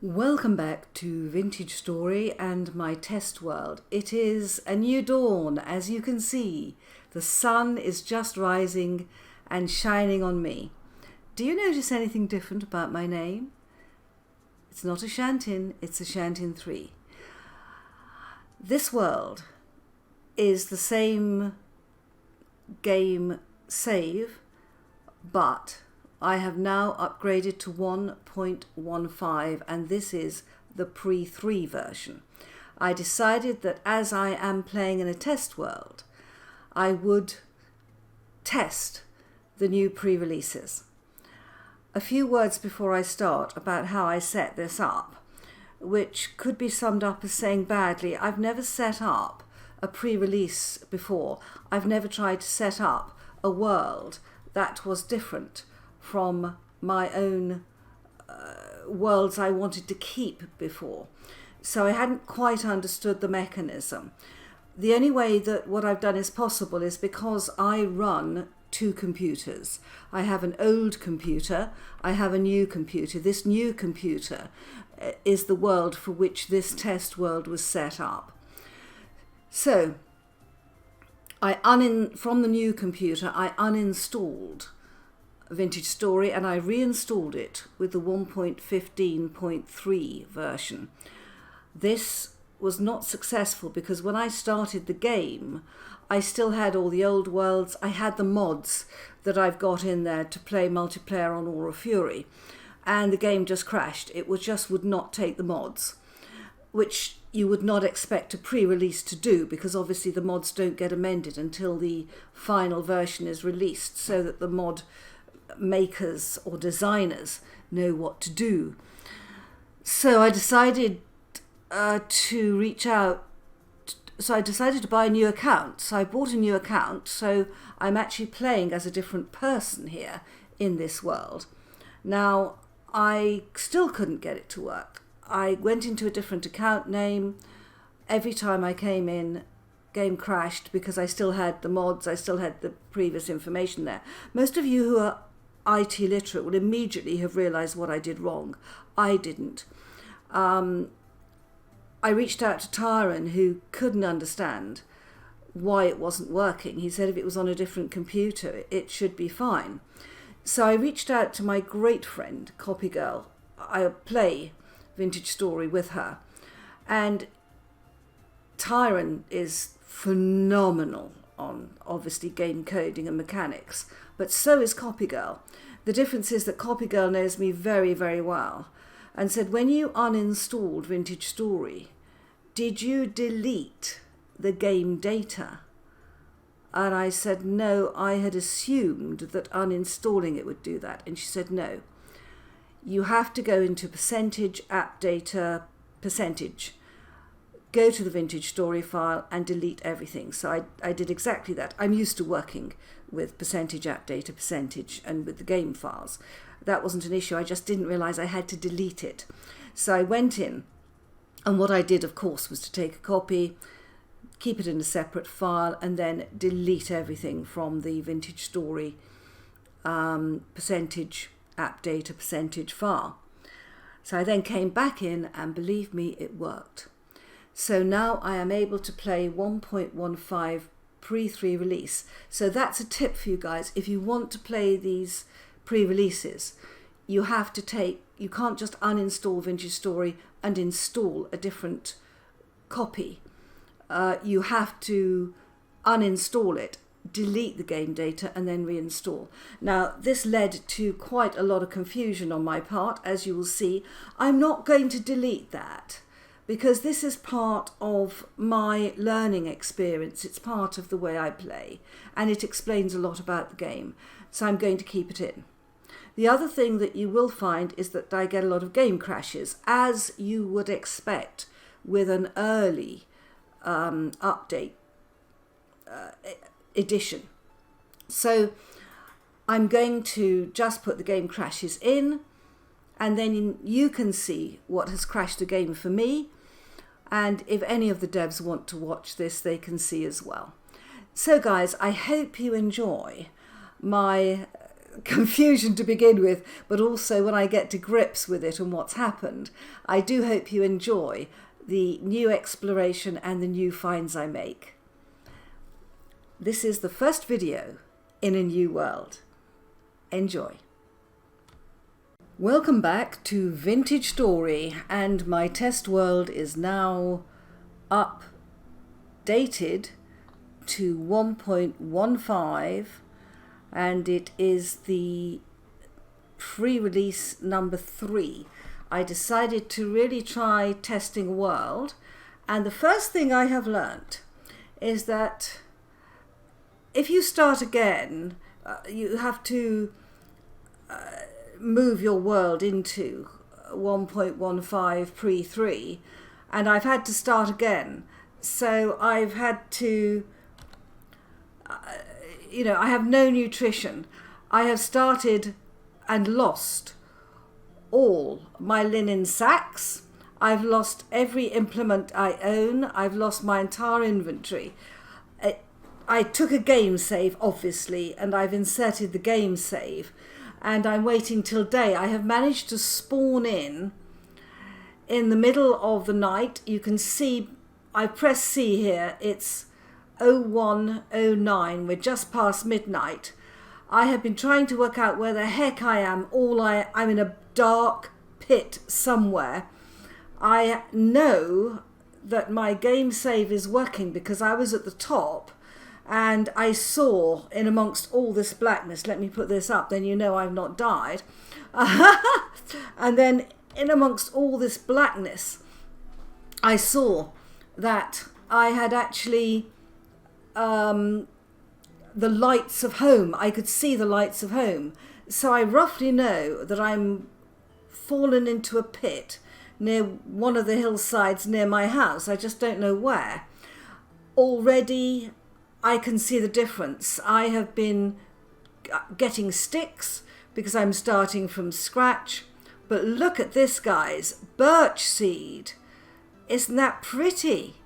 Welcome back to Vintage Story and my test world. It is a new dawn, as you can see. The sun is just rising and shining on me. Do you notice anything different about my name? It's not Ashantin, it's Ashantin 3. This world is the same game save, but I have now upgraded to 1.15 and this is the pre-3 version. I decided that as I am playing in a test world, I would test the new pre-releases. A few words before I start about how I set this up, which could be summed up as saying badly, I've never set up a pre-release before. I've never tried to set up a world that was different from my own worlds I wanted to keep before. So I hadn't quite understood the mechanism. The only way that what I've done is possible is because I run two computers. I have an old computer, I have a new computer. This new computer is the world for which this test world was set up. So from the new computer I uninstalled Vintage Story and I reinstalled it with the 1.15.3 version. This was not successful because when I started the game I still had all the old worlds. I had the mods that I've got in there to play multiplayer on Aura Fury, and the game just crashed. It would not take the mods, which you would not expect a pre-release to do, because obviously the mods don't get amended until the final version is released, so that the mod makers or designers know what to do. So I decided to reach out. So I decided to buy a new account. So I bought a new account. So I'm actually playing as a different person here in this world. Now, I still couldn't get it to work. I went into a different account name. Every time I came in, game crashed because I still had the mods, I still had the previous information there. Most of you who are IT literate will immediately have realized what I did wrong. I didn't. I reached out to Tyron, who couldn't understand why it wasn't working. He said if it was on a different computer, it should be fine. So I reached out to my great friend, Copygirl. I play Vintage Story with her. And Tyron is phenomenal on obviously game coding and mechanics, but so is Copygirl. The difference is that Copygirl knows me very, very well and said, when you uninstalled Vintage Story, did you delete the game data? And I said, no, I had assumed that uninstalling it would do that. And she said, no, you have to go into percentage, app data, percentage, go to the Vintage Story file and delete everything. So I did exactly that. I'm used to working with percentage, app data, percentage, and with the game files. That wasn't an issue. I just didn't realize I had to delete it. So I went in, and what I did, of course, was to take a copy, keep it in a separate file, and then delete everything from the Vintage Story percentage, app data, percentage file. So I then came back in, and believe me, it worked. So now I am able to play 1.15 pre-3 release. So that's a tip for you guys. If you want to play these pre-releases, you can't just uninstall Vintage Story and install a different copy. You have to uninstall it, delete the game data, and then reinstall. Now, this led to quite a lot of confusion on my part, as you will see. I'm not going to delete that, because this is part of my learning experience. It's part of the way I play, and it explains a lot about the game. So I'm going to keep it in. The other thing that you will find is that I get a lot of game crashes, as you would expect with an early update edition. So I'm going to just put the game crashes in, and then you can see what has crashed the game for me. And if any of the devs want to watch this, they can see as well. So guys, I hope you enjoy my confusion to begin with, but also when I get to grips with it and what's happened. I do hope you enjoy the new exploration and the new finds I make. This is the first video in a new world. Enjoy. Welcome back to Vintage Story, and my test world is now updated to 1.15, and it is the pre-release number 3. I decided to really try testing a world, and the first thing I have learnt is that if you start again, you have to move your world into 1.15 pre-3, and I've had to start again. So I've had to, I have no nutrition. I have started and lost all my linen sacks. I've lost every implement I own. I've lost my entire inventory. I took a game save, obviously, and I've inserted the game save, and I'm waiting till day. I have managed to spawn in the middle of the night. You can see, I press C here, it's 01:09, we're just past midnight. I have been trying to work out where the heck I am. I'm in a dark pit somewhere. I know that my game save is working because I was at the top and I saw in amongst all this blackness, let me put this up, then you know I've not died. And then in amongst all this blackness, I saw that I had actually the lights of home. I could see the lights of home. So I roughly know that I'm fallen into a pit near one of the hillsides near my house. I just don't know where. Already I can see the difference. I have been getting sticks because I'm starting from scratch. But look at this, guys. Birch seed. Isn't that pretty?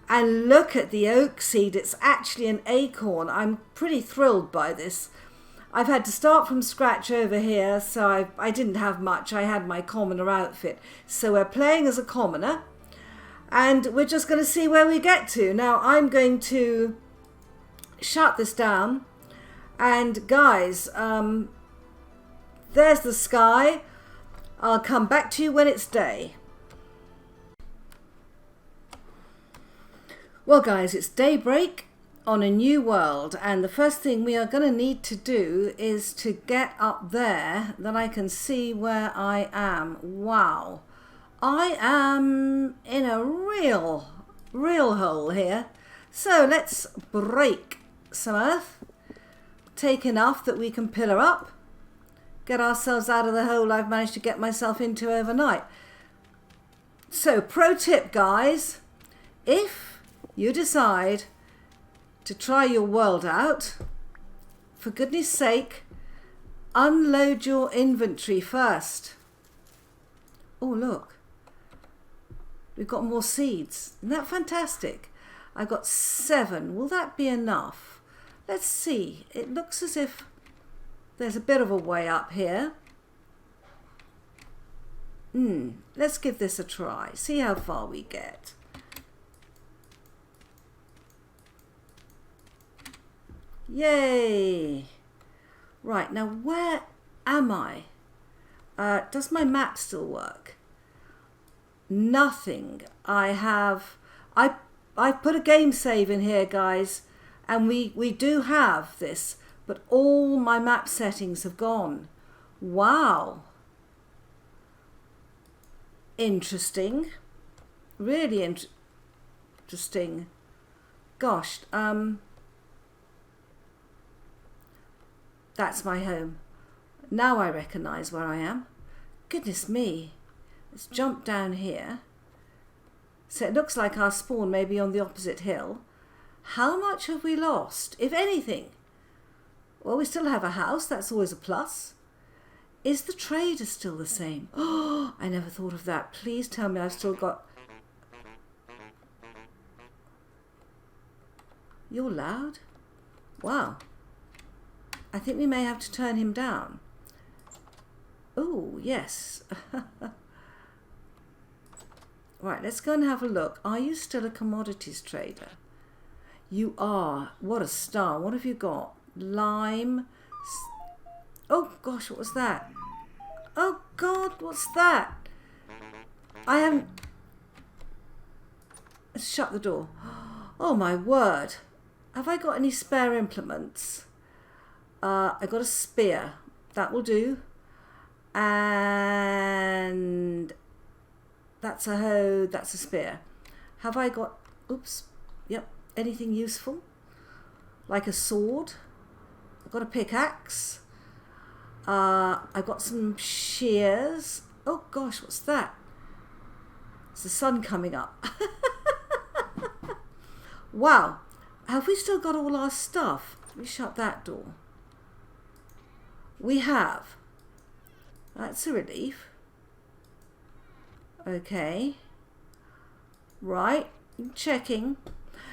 And look at the oak seed. It's actually an acorn. I'm pretty thrilled by this. I've had to start from scratch over here, so I didn't have much. I had my commoner outfit. So we're playing as a commoner, and we're just going to see where we get to. Now I'm going to shut this down, and guys, there's the sky. I'll come back to you when it's day. Well guys, it's daybreak on a new world, and the first thing we are going to need to do is to get up there that I can see where I am. Wow, I am in a real hole here. So let's break some earth, take enough that we can pillar up, get ourselves out of the hole I've managed to get myself into overnight. So pro tip, guys, if you decide to try your world out, for goodness sake, unload your inventory first. Oh look, we've got more seeds. Isn't that fantastic? I've got 7. Will that be enough? Let's see. It looks as if there's a bit of a way up here. Let's give this a try. See how far we get. Yay! Right, now where am I? Does my map still work? Nothing. I've put a game save in here, guys, and we do have this, but all my map settings have gone. Wow. Interesting. Really interesting. Gosh, that's my home. Now I recognise where I am. Goodness me. Let's jump down here. So it looks like our spawn may be on the opposite hill. How much have we lost, if anything? Well, we still have a house. That's always a plus. Is the trader still the same? Oh, I never thought of that. Please tell me I've still got... You're loud? Wow. I think we may have to turn him down. Oh, yes. Right, let's go and have a look. Are you still a commodities trader? You are. What a star. What have you got? Lime. Oh, gosh, what was that? Oh, God, what's that? I haven't... Let's shut the door. Oh, my word. Have I got any spare implements? I got a spear. That will do. And that's a hoe. That's a spear. Have I got... Oops. Yep. Anything useful? Like a sword. I've got a pickaxe. I've got some shears. Oh, gosh, what's that? It's the sun coming up. Wow. Have we still got all our stuff? Let me shut that door. We have. That's a relief. Okay. Right. Checking.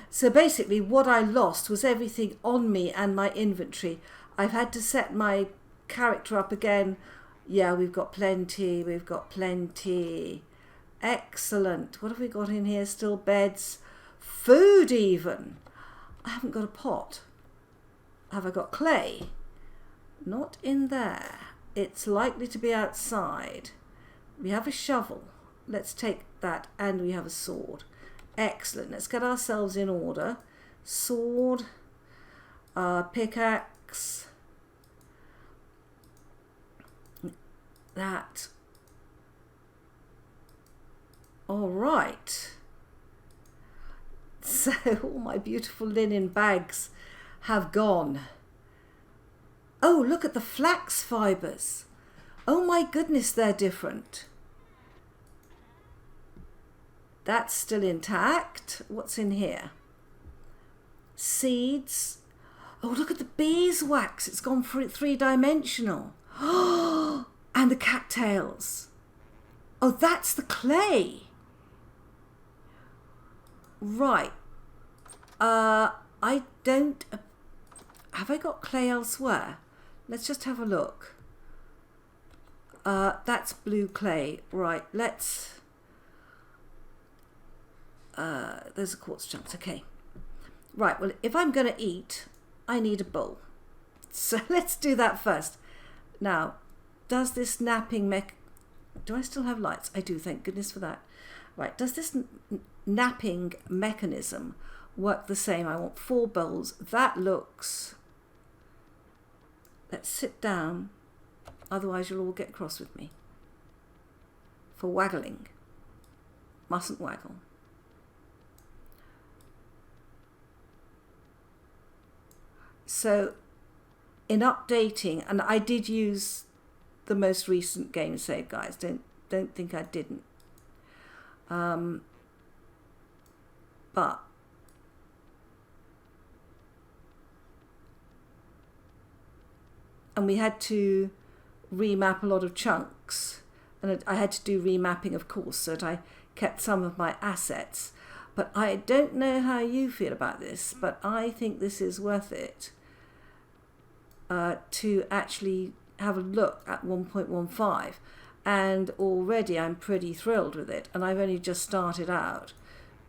So basically what I lost was everything on me and my inventory. I've had to set my character up again. Yeah, we've got plenty. We've got plenty. Excellent. What have we got in here? Still beds. Food even. I haven't got a pot. Have I got clay? Not in there. It's likely to be outside. We have a shovel. Let's take that, and we have a sword. Excellent. Let's get ourselves in order. Sword, pickaxe, that. All right. So all my beautiful linen bags have gone. Oh, look at the flax fibres. Oh my goodness, they're different. That's still intact. What's in here? Seeds. Oh, look at the beeswax. It's gone for three-dimensional. Oh, and the cattails. Oh, that's the clay. Right. I don't... Have I got clay elsewhere? Let's just have a look. That's blue clay. Right, let's... Those are quartz chunks. Okay. Right, well, if I'm going to eat, I need a bowl. So let's do that first. Now, does this napping do I still have lights? I do, thank goodness for that. Right, does this napping mechanism work the same? I want 4 bowls. That looks... Let's sit down, otherwise you'll all get cross with me. For waggling. Mustn't waggle. So, in updating, and I did use the most recent game save, guys. Don't think I didn't. But and we had to remap a lot of chunks, and I had to do remapping, of course, so that I kept some of my assets. But I don't know how you feel about this, but I think this is worth it to actually have a look at 1.15, and already I'm pretty thrilled with it, and I've only just started out.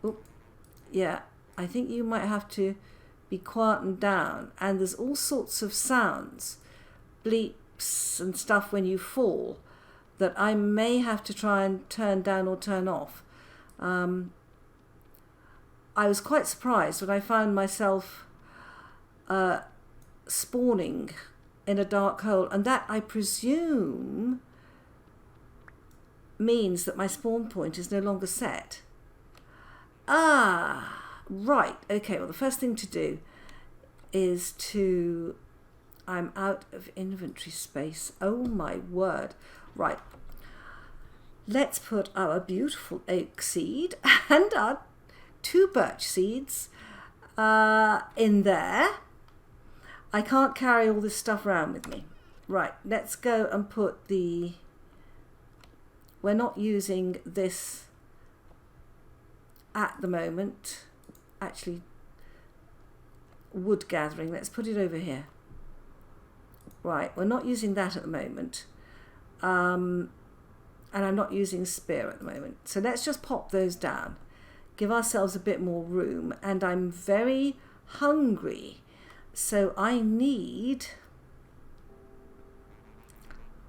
Oop, yeah, I think you might have to be quietened down, and there's all sorts of sounds, bleeps and stuff when you fall, that I may have to try and turn down or turn off. I was quite surprised when I found myself spawning in a dark hole, and that, I presume, means that my spawn point is no longer set. Ah, right. Okay, well, the first thing to do is to... I'm out of inventory space. Oh, my word. Right. Let's put our beautiful oak seed and our 2 birch seeds in there. I can't carry all this stuff around with me. Right, let's go and put the... We're not using this at the moment. Actually, wood gathering. Let's put it over here. Right, we're not using that at the moment. And I'm not using spear at the moment. So let's just pop those down. Give ourselves a bit more room. And I'm very hungry. So I need...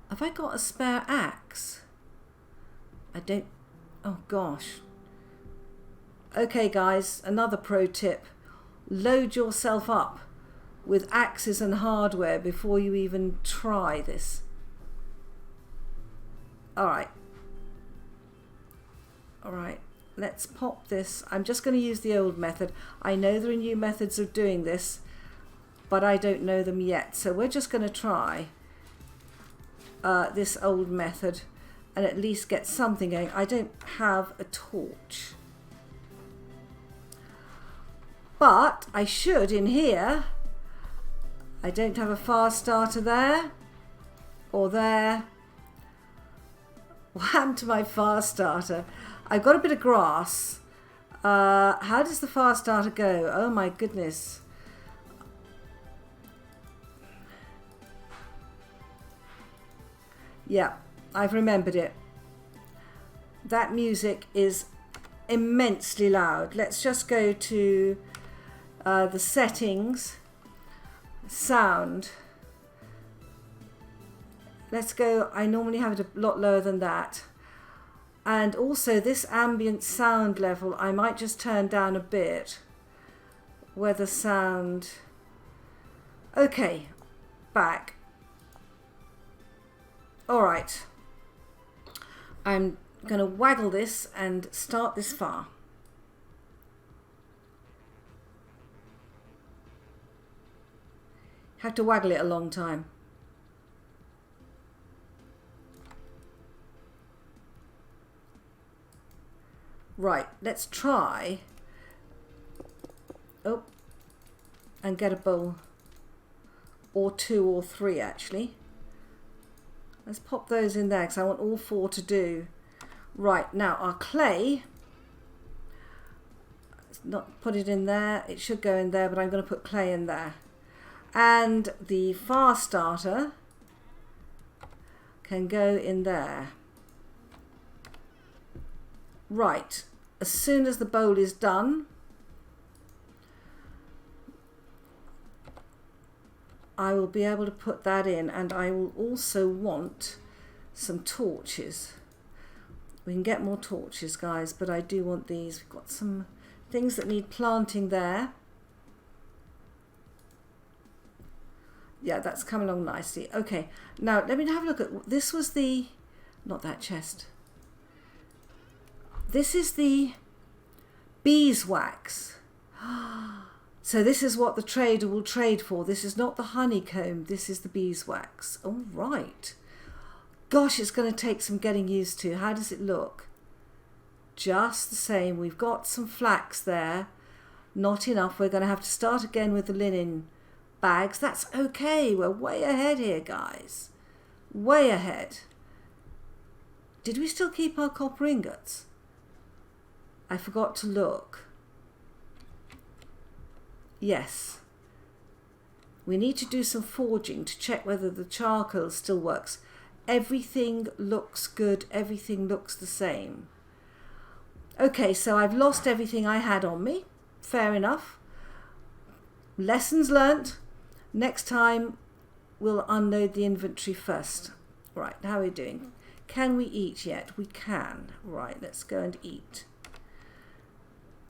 Have I got a spare axe? I don't... Oh gosh. Okay guys, another pro tip. Load yourself up with axes and hardware before you even try this. Alright. Alright, let's pop this. I'm just going to use the old method. I know there are new methods of doing this, but I don't know them yet. So we're just going to try this old method and at least get something going. I don't have a torch. But I should in here. I don't have a fire starter there or there. What happened to my fire starter? I've got a bit of grass. How does the fire starter go? Oh my goodness. Yeah, I've remembered it. That music is immensely loud. Let's just go to the settings, sound. Let's go, I normally have it a lot lower than that. And also this ambient sound level, I might just turn down a bit. Where the sound, okay, back. All right, I'm gonna waggle this and start this fire. Have to waggle it a long time. Right, let's try. Oh, and get a bowl. Or two or three actually. Let's pop those in there because I want all four to do. Right, now our clay. Let's not put it in there. It should go in there, but I'm going to put clay in there. And the fire starter can go in there. Right, as soon as the bowl is done, I will be able to put that in, and I will also want some torches. We can get more torches, guys, but I do want these. We've got some things that need planting there. Yeah, that's coming along nicely. Okay, now let me have a look at, this was the, not that chest. This is the beeswax. So this is what the trader will trade for. This is not the honeycomb, this is the beeswax. All right. Gosh, it's going to take some getting used to. How does it look? Just the same. We've got some flax there. Not enough. We're going to have to start again with the linen bags. That's okay. We're way ahead here, guys. Way ahead. Did we still keep our copper ingots? I forgot to look. Yes. We need to do some forging to check whether the charcoal still works. Everything looks good. Everything looks the same. Okay, so I've lost everything I had on me. Fair enough. Lessons learnt. Next time we'll unload the inventory first. Right, how are we doing? Can we eat yet? We can. Right, let's go and eat.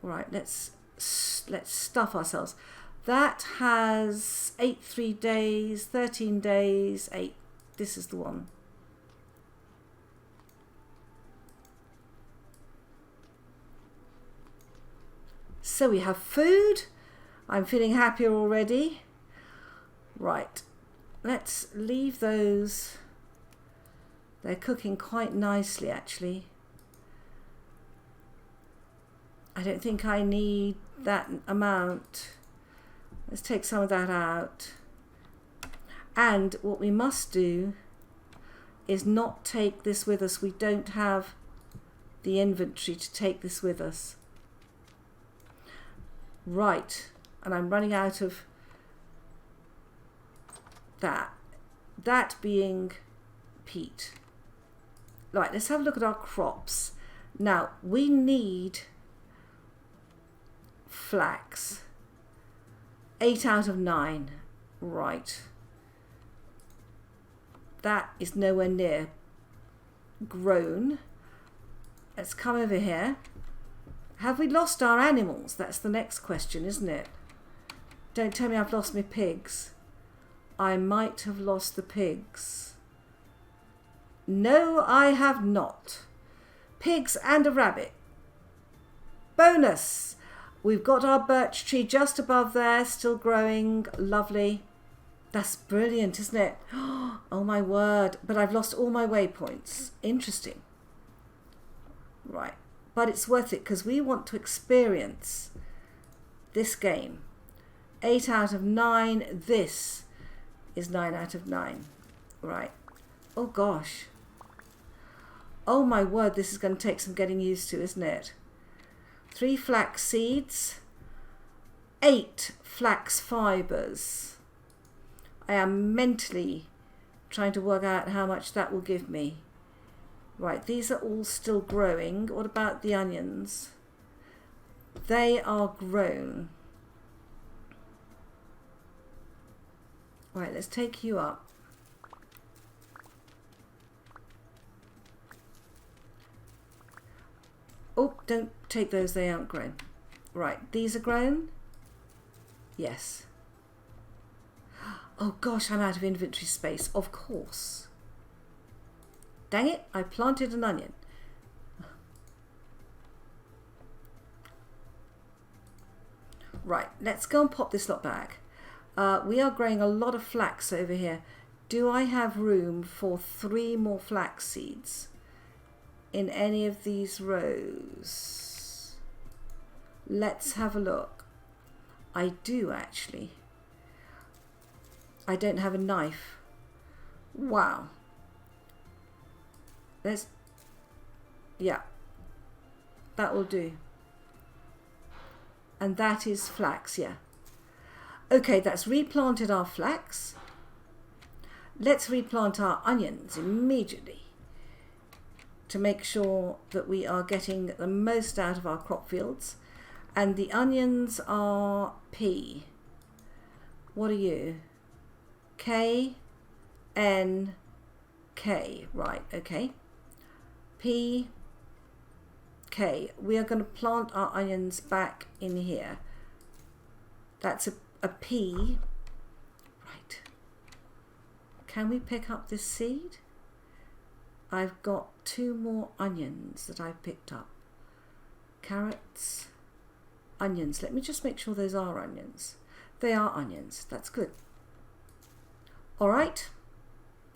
Right, let's stuff ourselves. That has 3 days, 13 days, 8. This is the one. So we have food. I'm feeling happier already. Right, let's leave those. They're cooking quite nicely, actually. I don't think I need that amount. Let's take some of that out. And what we must do is not take this with us. We don't have the inventory to take this with us. Right, and I'm running out of that. that being peat. Right, let's have a look at our crops. Now, we need flax. 8 out of 9. Right. That is nowhere near grown. Let's come over here. Have we lost our animals? That's the next question, isn't it? Don't tell me I've lost my pigs. I might have lost the pigs. No, I have not. Pigs and a rabbit. Bonus! We've got our birch tree just above there, still growing. Lovely. That's brilliant, isn't it? Oh my word. But I've lost all my waypoints. Interesting. Right. But it's worth it because we want to experience this game. 8 out of 9. This is 9 out of 9. Right. Oh gosh. Oh my word, this is going to take some getting used to, isn't it? 3 flax seeds. 8 flax fibres. I am mentally trying to work out how much that will give me. Right, these are all still growing. What about the onions? They are grown. Right, let's take you up. Oh, don't take those, they aren't grown. Right, these are grown? Yes. Oh gosh, I'm out of inventory space, of course. Dang it, I planted an onion. Right, let's go and pop this lot back. We are growing a lot of flax over here. Do I have room for 3 more flax seeds in any of these rows? Let's have a look. I do actually. I don't have a knife. Wow. Yeah, that will do. And that is flax, yeah. Okay, that's replanted our flax. Let's replant our onions immediately to make sure that we are getting the most out of our crop fields. And the onions are P. What are you? K, N, K. Right, okay. P, K. We are going to plant our onions back in here. That's a P. Right. Can we pick up this seed? I've got 2 more onions that I've picked up. Carrots, onions. Let me just make sure those are onions. They are onions. That's good. All right.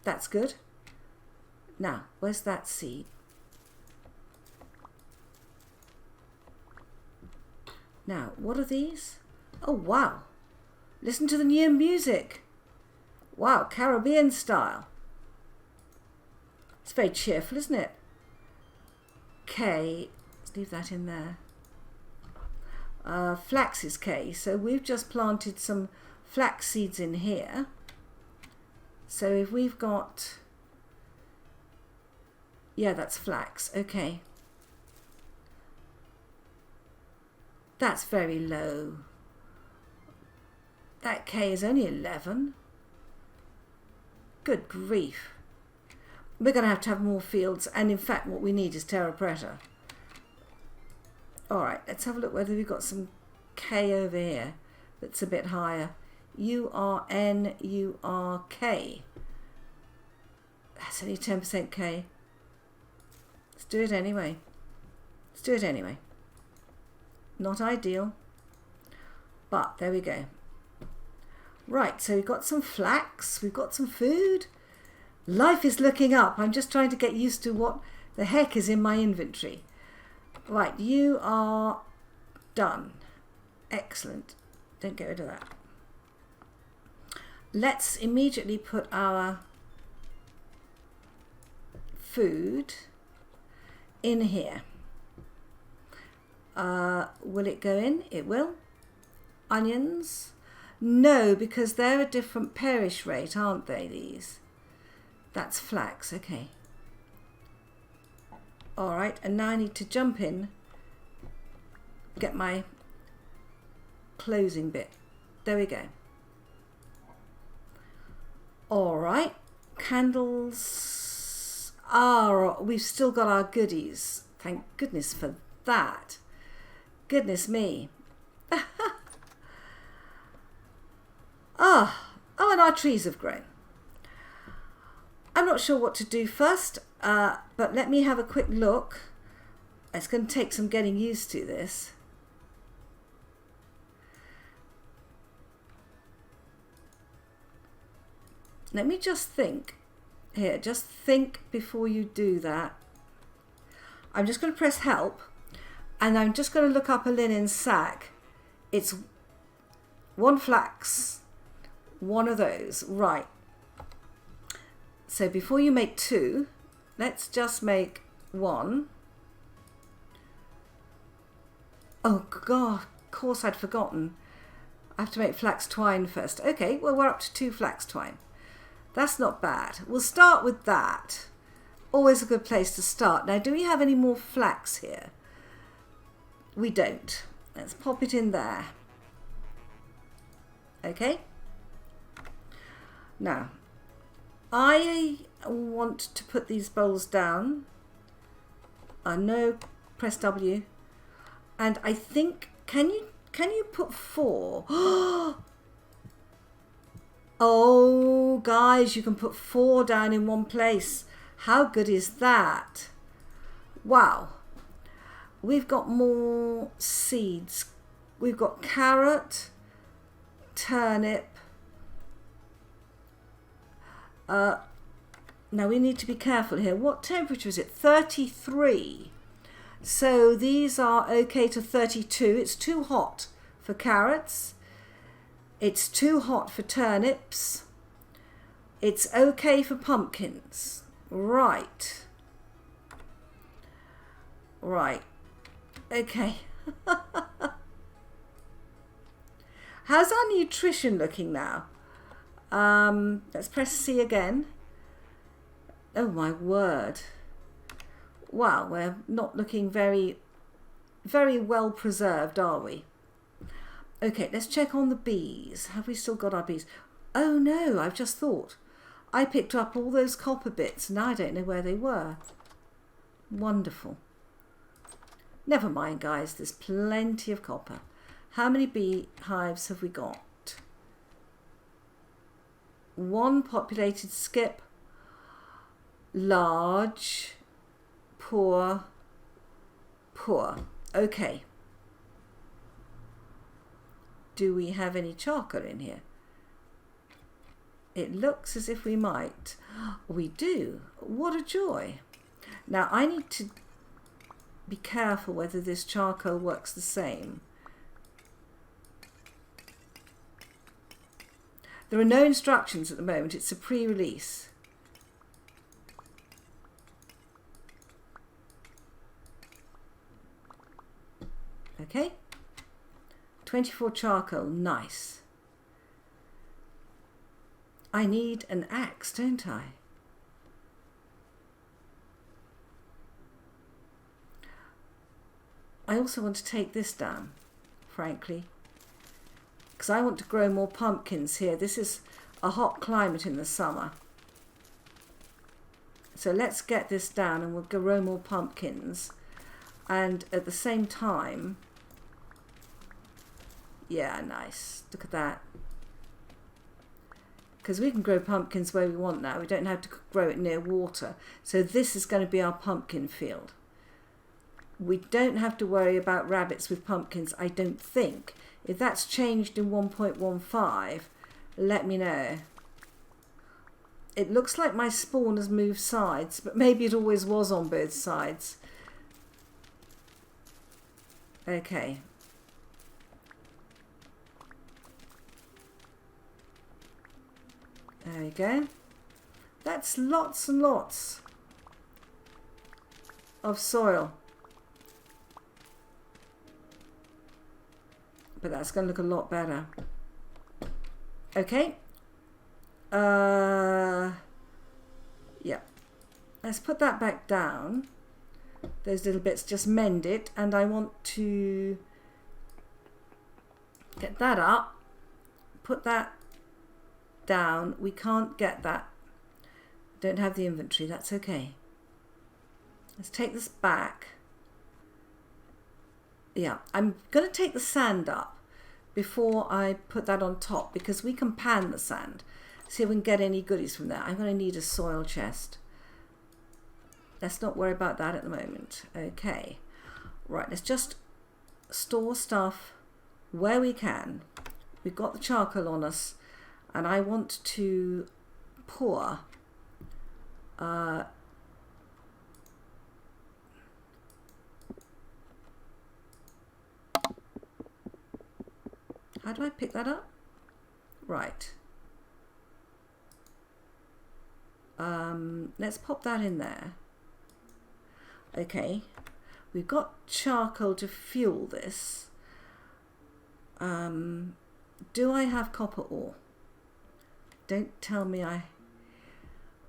That's good. Now, where's that seed? Now, what are these? Oh, wow. Listen to the new music. Wow, Caribbean style. It's very cheerful, isn't it? K. Let's leave that in there. Flax is K. So we've just planted some flax seeds in here. So if we've got... Yeah, that's flax. Okay. That's very low. That K is only 11. Good grief. We're going to have more fields. And in fact, what we need is terra preta. All right, let's have a look whether we've got some K over here that's a bit higher. U-R-N, U-R-K. That's only 10% K. Let's do it anyway. Let's do it anyway. Not ideal, but there we go. Right, so we've got some flax, we've got some food. Life is looking up. I'm just trying to get used to what the heck is in my inventory. Right, you are done. Excellent. Don't get rid of that. Let's immediately put our food in here. Will it go in? It will. Onions? No, because they're a different perish rate, aren't they, these? That's flax, okay. All right, and now I need to jump in, get my closing bit. There we go. All right, candles. Ah, we've still got our goodies. Thank goodness for that. Goodness me. Oh, and our trees have grown. I'm not sure what to do first, but let me have a quick look. It's going to take some getting used to this. Let me just think. Here, just think before you do that. I'm just going to press help, and I'm just going to look up a linen sack. It's one flax, one of those. Right. So before you make two, let's just make one. Oh God, of course I'd forgotten. I have to make flax twine first. Okay, well we're up to 2 flax twine. That's not bad. We'll start with that. Always a good place to start. Now, do we have any more flax here? We don't. Let's pop it in there. Okay. Now, I want to put these bowls down. No, press W. And I think, can you put 4? Oh, guys, you can put 4 down in one place. How good is that? Wow. We've got more seeds. We've got carrot, turnip. Now we need to be careful here. What temperature is it? 33. So these are okay to 32. It's too hot for carrots. It's too hot for turnips. It's okay for pumpkins. Right. Right. Okay. How's our nutrition looking now? Let's press C again. Oh my word. Wow, we're not looking very, very well preserved, are we? Okay, let's check on the bees. Have we still got our bees? Oh no, I've just thought. I picked up all those copper bits and I don't know where they were. Wonderful. Never mind, guys, there's plenty of copper. How many beehives have we got? 1 populated skip, large, poor, poor. Okay. Do we have any charcoal in here? It looks as if we might. We do. What a joy. Now I need to be careful whether this charcoal works the same. There are no instructions at the moment. It's a pre-release. Okay. 24 charcoal. Nice. I need an axe, don't I? I also want to take this down, frankly, because I want to grow more pumpkins here. This is a hot climate in the summer. So let's get this down and we'll grow more pumpkins. And at the same time, yeah, nice. Look at that. Because we can grow pumpkins where we want now. We don't have to grow it near water. So this is going to be our pumpkin field. We don't have to worry about rabbits with pumpkins, I don't think. If that's changed in 1.15, let me know. It looks like my spawn has moved sides, but maybe it always was on both sides. Okay. There we go. That's lots and lots of soil. But that's going to look a lot better. Okay. Yeah. Let's put that back down. Those little bits, just mend it. And I want to get that up. Put that down. We can't get that. Don't have the inventory. That's okay. Let's take this back. Yeah, I'm going to take the sand up before I put that on top, because we can pan the sand. See if we can get any goodies from there. I'm going to need a soil chest. Let's not worry about that at the moment. Okay. Right, let's just store stuff where we can. We've got the charcoal on us, and I want to pour how do I pick that up? Right. Let's pop that in there. Okay. We've got charcoal to fuel this. Do I have copper ore? Don't tell me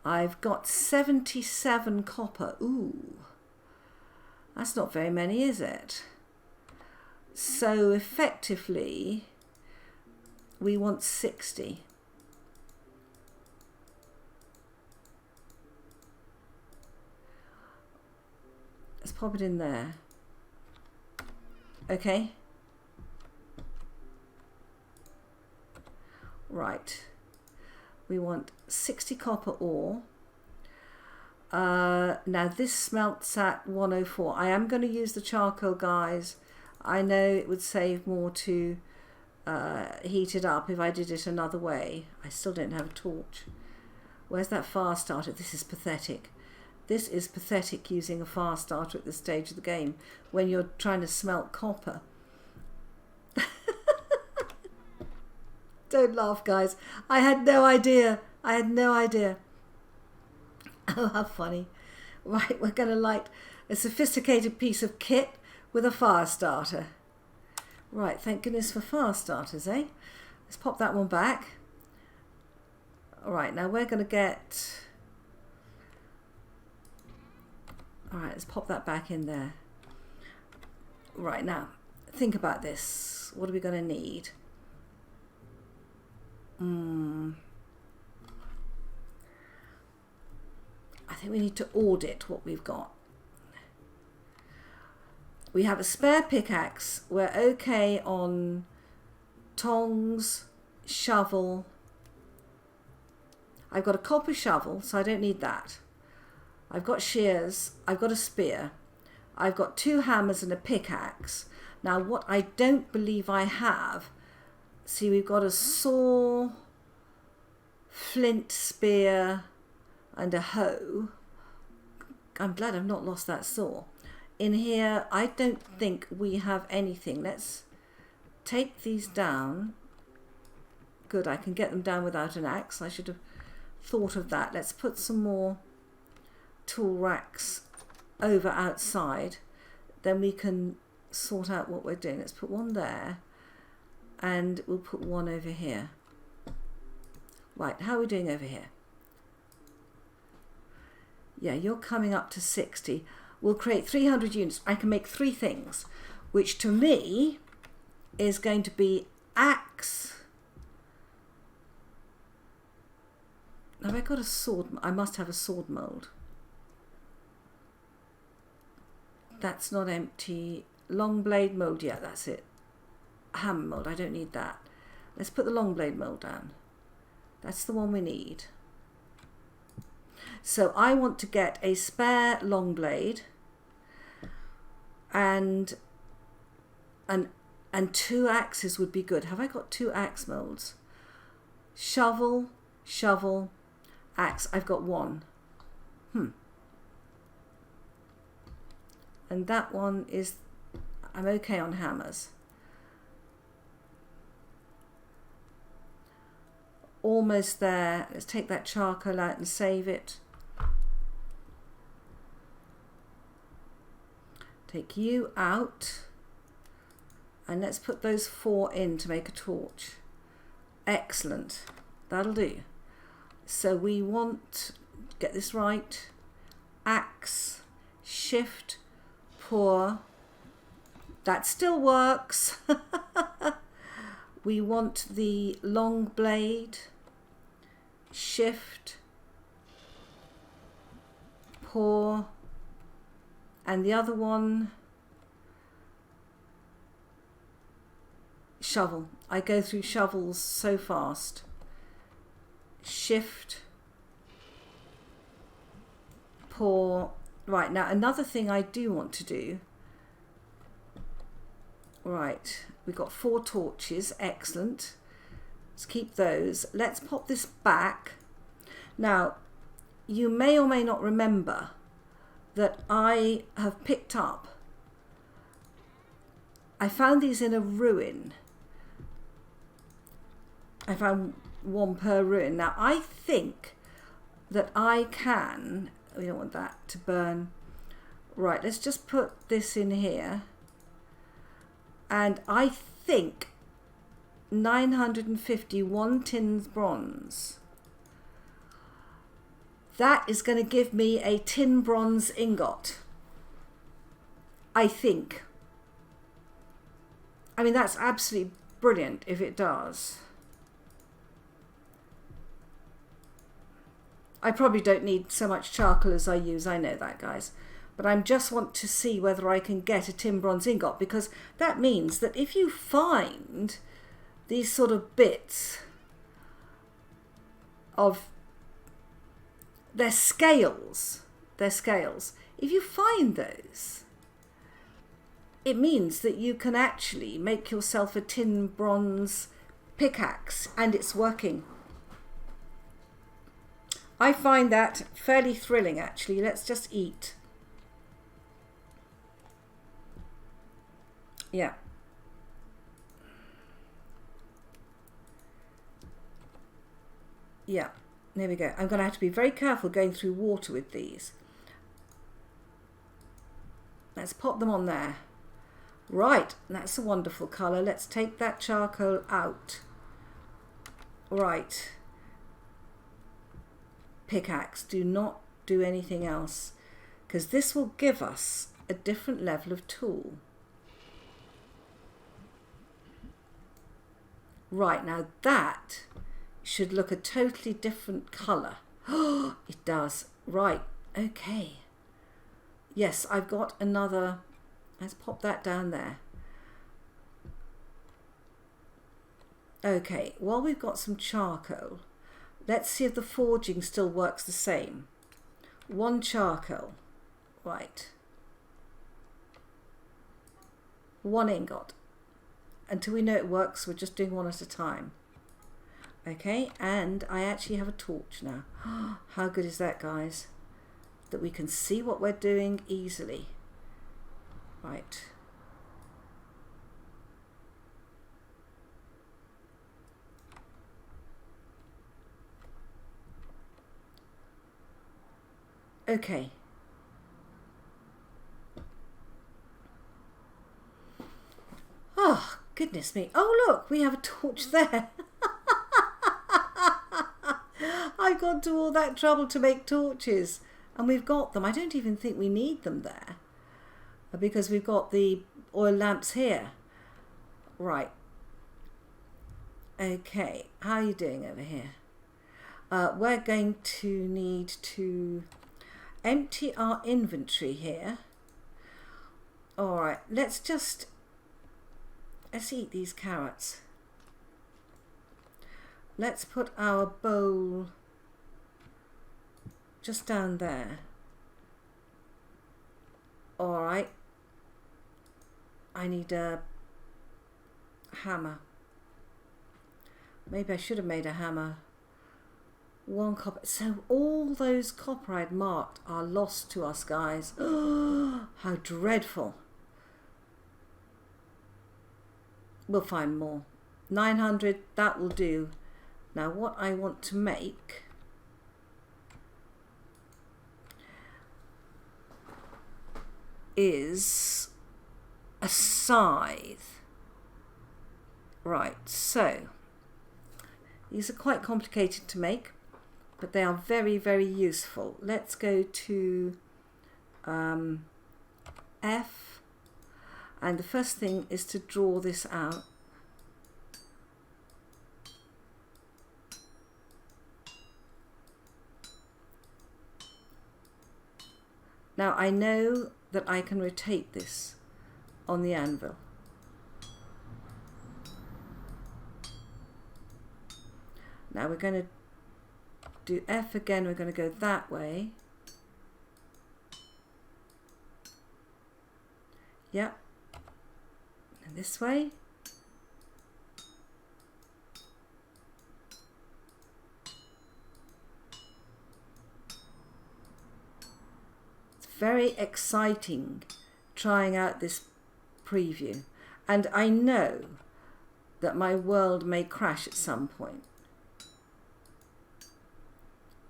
I've got 77 copper. Ooh. That's not very many, is it? So effectively, we want 60. Let's pop it in there. Okay. Right. We want 60 copper ore. Now this smelts at 104. I am going to use the charcoal, guys. I know it would save more to heat it up if I did it another way. I still don't have a torch. Where's that fire starter? This is pathetic. This is pathetic, using a fire starter at this stage of the game when you're trying to smelt copper. Don't laugh, guys. I had no idea. I had no idea. Oh, how funny. Right, we're going to light a sophisticated piece of kit with a fire starter. Right, thank goodness for fire starters, eh? Let's pop that one back. All right, now we're going to get... All right, let's pop that back in there. Right, now, think about this. What are we going to need? I think we need to audit what we've got. We have a spare pickaxe. We're okay on tongs, shovel. I've got a copper shovel, so I don't need that. I've got shears. I've got a spear. I've got 2 hammers and a pickaxe. Now, what I don't believe I have, see, we've got a saw, flint, spear, and a hoe. I'm glad I've not lost that saw. In here, I don't think we have anything. Let's take these down. Good, I can get them down without an axe. I should have thought of that. Let's put some more tool racks over outside. Then we can sort out what we're doing. Let's put one there, and we'll put one over here. Right, how are we doing over here? Yeah, you're coming up to 60. We'll create 300 units. I can make 3 things, which to me is going to be axe. Have I got a sword? I must have a sword mold. That's not empty. Long blade mold. Yeah, that's it. Hammer mold. I don't need that. Let's put the long blade mold down. That's the one we need. So I want to get a spare long blade and 2 axes would be good. Have I got 2 axe molds? Shovel, shovel, axe. I've got 1. And that one is, I'm okay on hammers. Almost there. Let's take that charcoal out and save it. Take you out. And let's put those 4 in to make a torch. Excellent. That'll do. So we want get this right, axe, shift, pour. That still works. We want the long blade, shift, pour, and the other one, shovel. I go through shovels so fast. Shift, pour. Right, now another thing I do want to do. Right, we've got 4 torches, excellent. Let's keep those. Let's pop this back. Now, you may or may not remember that I have picked up, I found these in a ruin. I found 1 per ruin. Now, I think that I can, we don't want that to burn. Right, let's just put this in here. And I think 951 tins bronze. That is going to give me a tin bronze ingot. I think. I mean, that's absolutely brilliant if it does. I probably don't need so much charcoal as I use, I know that, guys. But I just want to see whether I can get a tin bronze ingot, because that means that if you find these sort of bits of their scales, if you find those, it means that you can actually make yourself a tin bronze pickaxe, and it's working. I find that fairly thrilling, actually. Let's just eat. Yeah. Yeah, there we go. I'm going to have to be very careful going through water with these. Let's pop them on there. Right, that's a wonderful colour. Let's take that charcoal out. Right. Pickaxe, do not do anything else, because this will give us a different level of tool. Right, now that should look a totally different colour. Oh, it does. Right, okay. Yes, I've got another. Let's pop that down there. Okay, while we've got some charcoal, let's see if the forging still works the same. 1 charcoal. Right. 1 ingot. Until we know it works, we're just doing 1 at a time. Okay, and I actually have a torch now. How good is that, guys? That we can see what we're doing easily. Right. Okay. Oh, goodness me. Oh, look, we have a torch there. I got to all that trouble to make torches, and we've got them. I don't even think we need them there, because we've got the oil lamps here. Right. Okay, how are you doing over here? We're going to need to empty our inventory here. All right, let's eat these carrots. Let's put our bowl just down there. All right. I need a hammer. Maybe I should have made a hammer. 1 copper. So all those copper I'd marked are lost to us, guys. How dreadful. We'll find more. 900, that will do. Now what I want to make is a scythe. Right, so these are quite complicated to make. but they are very, very useful. Let's go to F, and the first thing is to draw this out. Now I know that I can rotate this on the anvil. Now we're going to do F again, we're going to go that way. Yep. And this way. It's very exciting trying out this preview, and I know that my world may crash at some point.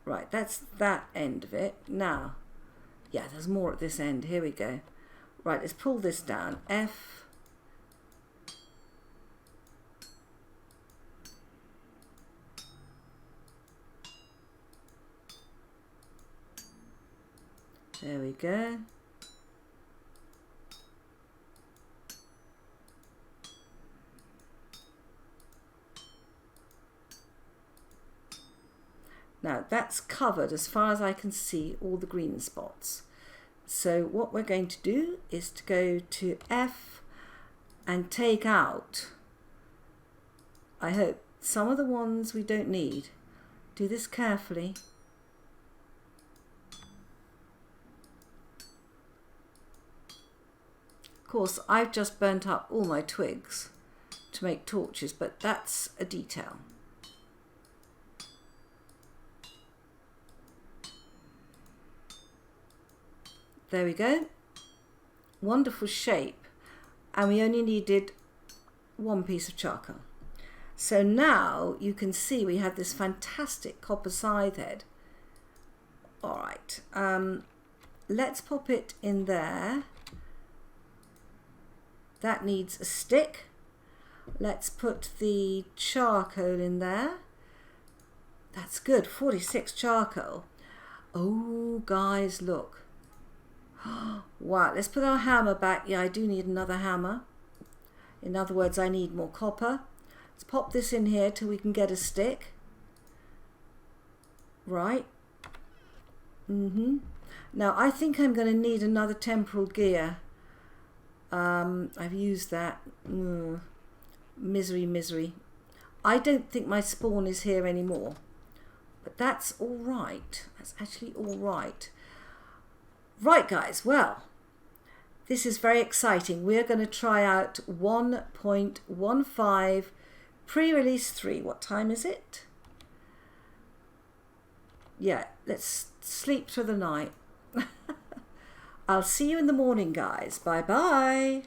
Right, that's that end of it. Now, yeah, there's more at this end. Here we go. Right, let's pull this down. F. There we go. Now that's covered, as far as I can see, all the green spots. So what we're going to do is to go to F and take out, I hope, some of the ones we don't need. Do this carefully. Of course, I've just burnt up all my twigs to make torches, but that's a detail. There we go. Wonderful shape. And we only needed one piece of charcoal. So now you can see we have this fantastic copper scythe head. All right. Let's pop it in there. That needs a stick. Let's put the charcoal in there. That's good. 46 charcoal. Oh, guys, look. Wow, let's put our hammer back. Yeah, I do need another hammer. In other words, I need more copper. Let's pop this in here till we can get a stick. Right. Now, I think I'm going to need another temporal gear. I've used that. Misery, misery. I don't think my spawn is here anymore. But that's all right. That's actually all right. Right, guys, well, this is very exciting. We're going to try out 1.15 pre-release 3. What time is it? Yeah, let's sleep through the night. I'll see you in the morning, guys. Bye-bye.